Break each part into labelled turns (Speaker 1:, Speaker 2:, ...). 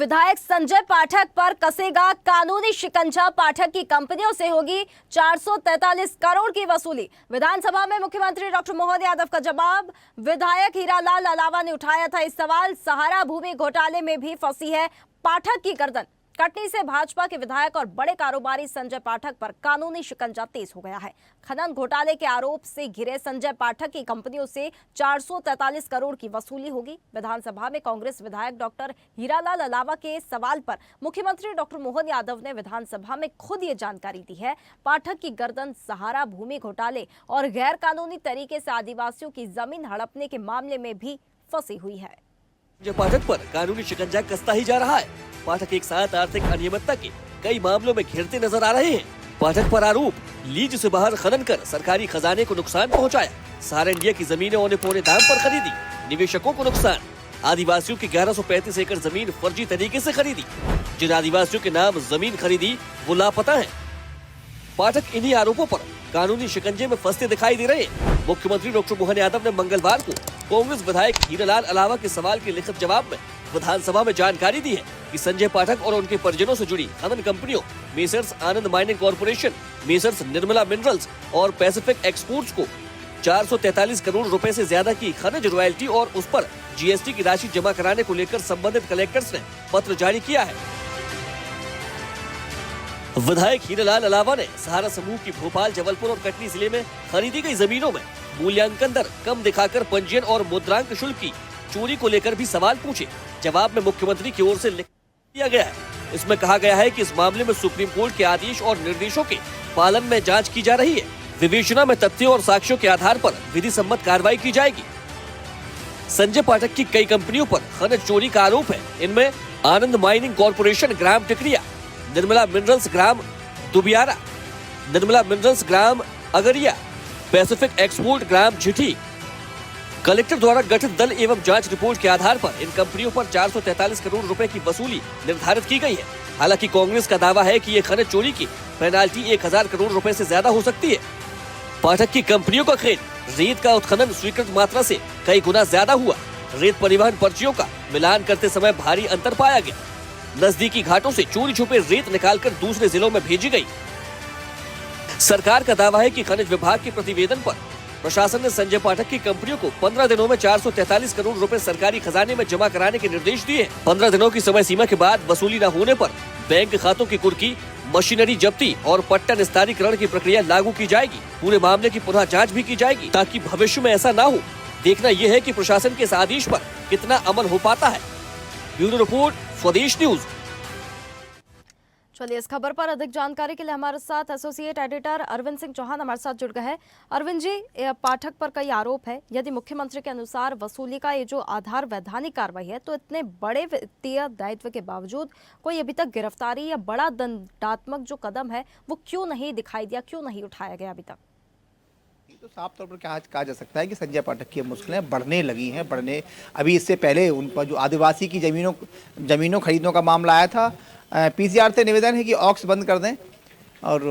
Speaker 1: विधायक संजय पाठक पर कसेगा कानूनी शिकंजा। पाठक की कंपनियों से होगी 443 करोड़ की वसूली। विधानसभा में मुख्यमंत्री डॉक्टर मोहन यादव का जवाब। विधायक हीरालाल अलावा ने उठाया था इस सवाल। सहारा भूमि घोटाले में भी फंसी है पाठक की गर्दन। कटनी से भाजपा के विधायक और बड़े कारोबारी संजय पाठक पर कानूनी शिकंजा तेज हो गया है। खनन घोटाले के आरोप से घिरे संजय पाठक की कंपनियों से 443 करोड़ की वसूली होगी। विधानसभा में कांग्रेस विधायक डॉक्टर हीरालाल अलावा के सवाल पर मुख्यमंत्री डॉक्टर मोहन यादव ने विधानसभा में खुद ये जानकारी दी है। पाठक की गर्दन सहारा भूमि घोटाले और गैर कानूनी तरीके से आदिवासियों की जमीन हड़पने के मामले में भी फंसी हुई है।
Speaker 2: संजय पाठक पर कानूनी शिकंजा कसता ही जा रहा है। पाठक एक साथ आर्थिक अनियमितता के कई मामलों में घिरते नजर आ रहे हैं। पाठक पर आरोप लीज से बाहर खनन कर सरकारी खजाने को नुकसान पहुंचाया। सहारा इंडिया की जमीनें औने पौने दाम पर खरीदी, निवेशकों को नुकसान। आदिवासियों की 1135 एकड़ जमीन फर्जी तरीके से खरीदी। जिन आदिवासियों के नाम जमीन खरीदी वो लापता है। पाठक इन्हीं आरोपों पर कानूनी शिकंजे में फंसते दिखाई दे रहे हैं। मुख्यमंत्री डॉक्टर मोहन यादव ने मंगलवार को कांग्रेस विधायक हीरालाल अलावा के सवाल के लिखित जवाब में विधानसभा में जानकारी दी है कि संजय पाठक और उनके परिजनों से जुड़ी खनन कंपनियों Messrs Anand mining corporation, Messrs Nirmala minerals और पैसिफिक एक्सपोर्ट्स को 443 करोड़ रुपए से ज्यादा की खनिज रॉयल्टी और उस पर जीएसटी की राशि जमा कराने को लेकर संबंधित कलेक्टर्स ने पत्र जारी किया है। विधायक हीरालाल अलावा ने सहारा समूह की भोपाल, जबलपुर और कटनी जिले में खरीदी गई जमीनों में मूल्यांकन दर कम दिखाकर पंजीयन और मुद्रांक शुल्क की चोरी को लेकर भी सवाल पूछे। जवाब में मुख्यमंत्री की ओर से लिख दिया गया है। इसमें कहा गया है कि इस मामले में सुप्रीम कोर्ट के आदेश और निर्देशों के पालन में जांच की जा रही है। विवेचना में तथ्यों और साक्ष्यों के आधार पर विधि सम्मत कार्रवाई की जाएगी। संजय पाठक की कई कंपनियों पर खनिज चोरी का आरोप है। इनमें आनंद माइनिंग कॉर्पोरेशन ग्राम टिकरिया, निर्मला मिनरल्स ग्राम दुबियारा, निर्मला मिनरल्स ग्राम अगरिया, पैसिफिक एक्सपोर्ट ग्राम झिठी। कलेक्टर द्वारा गठित दल एवं जांच रिपोर्ट के आधार पर इन कंपनियों पर 443 करोड़ रुपए की वसूली निर्धारित की गई है। हालांकि कांग्रेस का दावा है कि ये खनिज चोरी की पेनाल्टी 1000 करोड़ रुपए से ज्यादा हो सकती है। पाठक की कंपनियों का खेद, रेत का उत्खनन स्वीकृत मात्रा से कई गुना ज्यादा हुआ। रेत परिवहन पर्चियों का मिलान करते समय भारी अंतर पाया गया। नजदीकी घाटों से चोरी छुपे रेत निकालकर दूसरे जिलों में भेजी गई। सरकार का दावा है कि खनिज विभाग के प्रतिवेदन पर प्रशासन ने संजय पाठक की कंपनियों को 15 दिनों में 443 करोड़ रुपए सरकारी खजाने में जमा कराने के निर्देश दिए। 15 दिनों की समय सीमा के बाद वसूली न होने पर बैंक खातों की कुर्की, मशीनरी जब्ती और पट्टा निस्तारीकरण की प्रक्रिया लागू की जाएगी। पूरे मामले की पुनः जाँच भी की जाएगी ताकि भविष्य में ऐसा न हो। देखना यह है कि प्रशासन के इस आदेश पर कितना अमल हो पाता है। ब्यूरो रिपोर्ट, स्वदेश न्यूज।
Speaker 1: चलिए, इस खबर पर अधिक जानकारी के लिए हमारे साथ एसोसिएट एडिटर अरविंद सिंह चौहान हमारे साथ जुड़ गए हैं। अरविंद जी, पाठक पर कई आरोप है। यदि मुख्यमंत्री के अनुसार वसूली का ये जो आधार वैधानिक कार्रवाई है, तो इतने बड़े वित्तीय दायित्व के बावजूद कोई अभी तक गिरफ्तारी या बड़ा दंडात्मक जो कदम है वो क्यों नहीं दिखाई दिया, क्यों नहीं उठाया गया अभी तक?
Speaker 3: तो साफ तौर पर कहा जा सकता है कि संजय पाठक की मुश्किलें बढ़ने लगी हैं। अभी इससे पहले उन पर जो आदिवासी की जमीनों खरीदने का मामला आया था, पीसीआर से निवेदन है कि ऑक्स बंद कर दें। और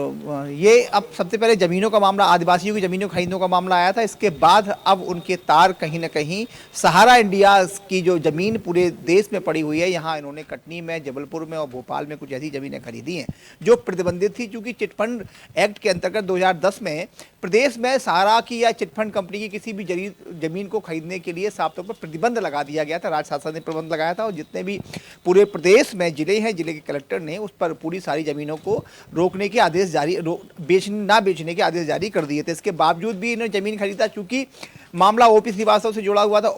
Speaker 3: ये अब सबसे पहले ज़मीनों का मामला, आदिवासियों की ज़मीनों खरीदने का मामला आया था। इसके बाद अब उनके तार कहीं ना कहीं सहारा इंडिया की जो ज़मीन पूरे देश में पड़ी हुई है, यहाँ इन्होंने कटनी में, जबलपुर में और भोपाल में कुछ ऐसी ज़मीनें खरीदी हैं जो प्रतिबंधित थी। चूँकि चिटफंड एक्ट के अंतर्गत 2010 में प्रदेश में सहारा की या चिटफंड कंपनी की किसी भी ज़मीन को खरीदने के लिए साफ तौर पर प्रतिबंध लगा दिया गया था। राज्य शासन ने प्रतिबंध लगाया था और जितने भी पूरे प्रदेश में ज़िले हैं, ज़िले के कलेक्टर ने उस पर पूरी सारी ज़मीनों को रोकने के आदेश जारी, ना बेचने के आदेश जारी कर दिए थे। इसके बावजूद भी इन्होंने ज़मीन खरीदा। चूँकि मामला ओपी श्रीवास्तव से जुड़ा हुआ था,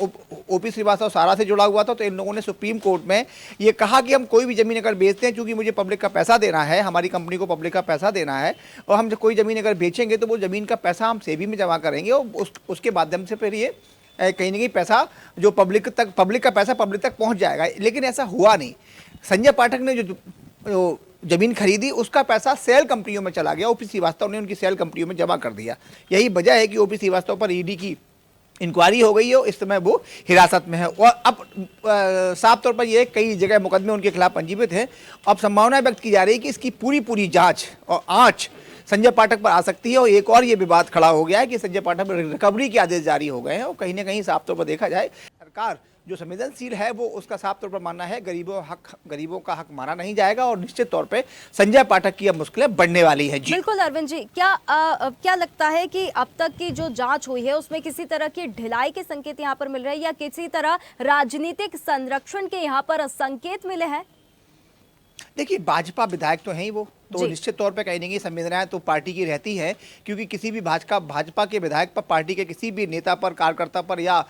Speaker 3: ओपी श्रीवास्तव सहारा से जुड़ा हुआ था, तो इन लोगों ने सुप्रीम कोर्ट में ये कहा कि हम कोई भी ज़मीन अगर बेचते हैं, चूँकि मुझे पब्लिक का पैसा देना है, हमारी कंपनी को पब्लिक का पैसा देना है, और हम कोई ज़मीन अगर बेचेंगे तो वो ज़मीन का पैसा हम सेबी में जमा करेंगे और उसके माध्यम से फिर ये कहीं ना कहीं पैसा जो पब्लिक का पैसा पब्लिक तक पहुँच जाएगा। लेकिन ऐसा हुआ नहीं। संजय पाठक ने जो ज़मीन खरीदी उसका पैसा सेल कंपनियों में चला गया। ओपी श्रीवास्तव ने उनकी सेल कंपनियों में जमा कर दिया। यही वजह है कि ओपी श्रीवास्तव पर ईडी की इंक्वायरी हो गई है। इस समय वो हिरासत में है और अब साफ तौर पर ये कई जगह मुकदमे उनके खिलाफ पंजीकृत हैं। अब संभावना व्यक्त की जा रही है कि इसकी पूरी जांच और आंच संजय पाठक पर आ सकती है। और एक और ये विवाद खड़ा हो गया है कि संजय पाठक पर रिकवरी के आदेश जारी हो गए हैं और कहीं ना कहीं साफ तौर पर देखा जाए सरकार जो संवेदनशील है वो उसका साफ तौर पर मानना है गरीबों का हक माना नहीं जाएगा और निश्चित तौर पे संजय पाठक की अब मुश्किलें बढ़ने वाली हैं। जी
Speaker 1: बिल्कुल अरविंद जी, क्या लगता है कि अब तक की जो जांच हुई है उसमें किसी तरह की ढिलाई के संकेत यहाँ पर मिल रहे हैं या किसी तरह राजनीतिक संरक्षण के यहाँ पर संकेत मिले हैं?
Speaker 3: देखिए, भाजपा विधायक तो हैं ही वो, तो
Speaker 1: जी।
Speaker 3: निश्चित तौर पे कहीं ना कहीं संवेदनाएं तो पार्टी की रहती है, क्योंकि किसी भी भाजपा के विधायक पर, पार्टी के किसी भी नेता पर, कार्यकर्ता पर या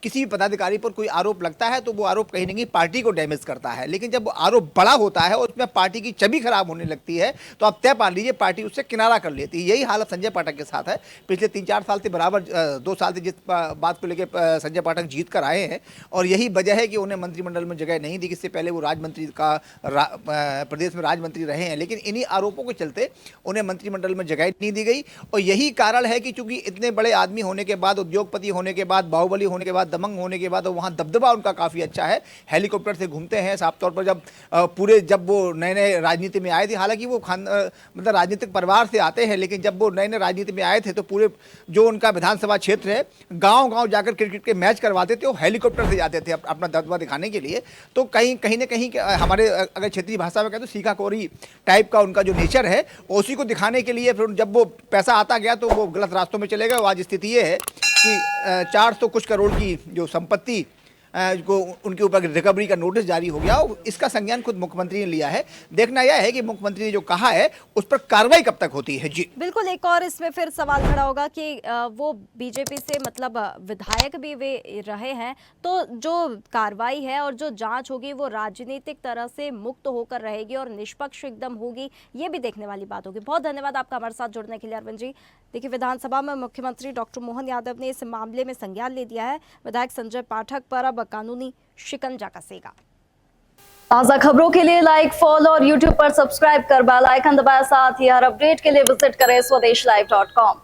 Speaker 3: किसी भी पदाधिकारी पर कोई आरोप लगता है तो वो आरोप कहीं ना कहीं पार्टी को डैमेज करता है। लेकिन जब वो आरोप बड़ा होता है और उसमें पार्टी की छवि खराब होने लगती है तो आप तय मान लीजिए पार्टी उससे किनारा कर लेती है। यही हालत संजय पाठक के साथ है। पिछले 3-4 साल से बराबर 2 साल से जिस बात को लेकर संजय पाठक जीत कर आए हैं और यही वजह है कि उन्हें मंत्रिमंडल में जगह नहीं दी। इससे पहले वो राजमंत्री का प्रदेश में राजमंत्री रहे हैं, लेकिन इन्हीं आरोपों के चलते उन्हें मंत्रिमंडल में जगह नहीं दी गई। और यही कारण है कि चूंकि इतने बड़े आदमी होने के बाद, उद्योगपति होने के बाद, बाहुबली होने के बाद, दबंग होने के बाद, वहाँ दबदबा उनका काफ़ी अच्छा है। हेलीकॉप्टर से घूमते हैं साफ तौर पर। जब वो नए नए राजनीति में आए थे, हालांकि वो मतलब राजनीतिक परिवार से आते हैं, लेकिन जब वो नए नए राजनीति में आए थे तो पूरे जो उनका विधानसभा क्षेत्र है, गांव-गांव जाकर क्रिकेट के मैच करवाते थे, वो हेलीकॉप्टर से जाते थे अपना दबदबा दिखाने के लिए। तो कहीं ना कहीं हमारे अगर क्षेत्रीय भाषा में कहें तो सीखा कोरी टाइप का उनका जो नेचर है, उसी को दिखाने के लिए फिर जब वो पैसा आता गया तो वो गलत रास्तों में चले गए। आज स्थिति ये है कि 400 कुछ करोड़ की जो संपत्ति को उनके ऊपर रिकवरी का नोटिस जारी हो गया। इसका संज्ञान खुद मुख्यमंत्री ने लिया है। देखना यह है कि मुख्यमंत्री ने जो कहा है उस पर कार्रवाई कब तक होती है। जी
Speaker 1: बिल्कुल, एक और इसमें फिर सवाल खड़ा होगा कि वो बीजेपी से मतलब विधायक भी वे रहे हैं, तो जो कार्रवाई है और जो जांच होगी वो राजनीतिक तरह से मुक्त होकर रहेगी और निष्पक्ष एकदम होगी, ये भी देखने वाली बात होगी। बहुत धन्यवाद आपका हमारे साथ जुड़ने के लिए अरविंद जी। देखिए, विधानसभा में मुख्यमंत्री डॉक्टर मोहन यादव ने इस मामले में संज्ञान ले दिया है। विधायक संजय पाठक पर अब कानूनी शिकंजा कसेगा। ताज़ा खबरों के लिए लाइक, फॉलो और YouTube पर सब्सक्राइब कर बेल आइकन दबाएं। साथ ही हर अपडेट के लिए विजिट करें swedeshlive.com।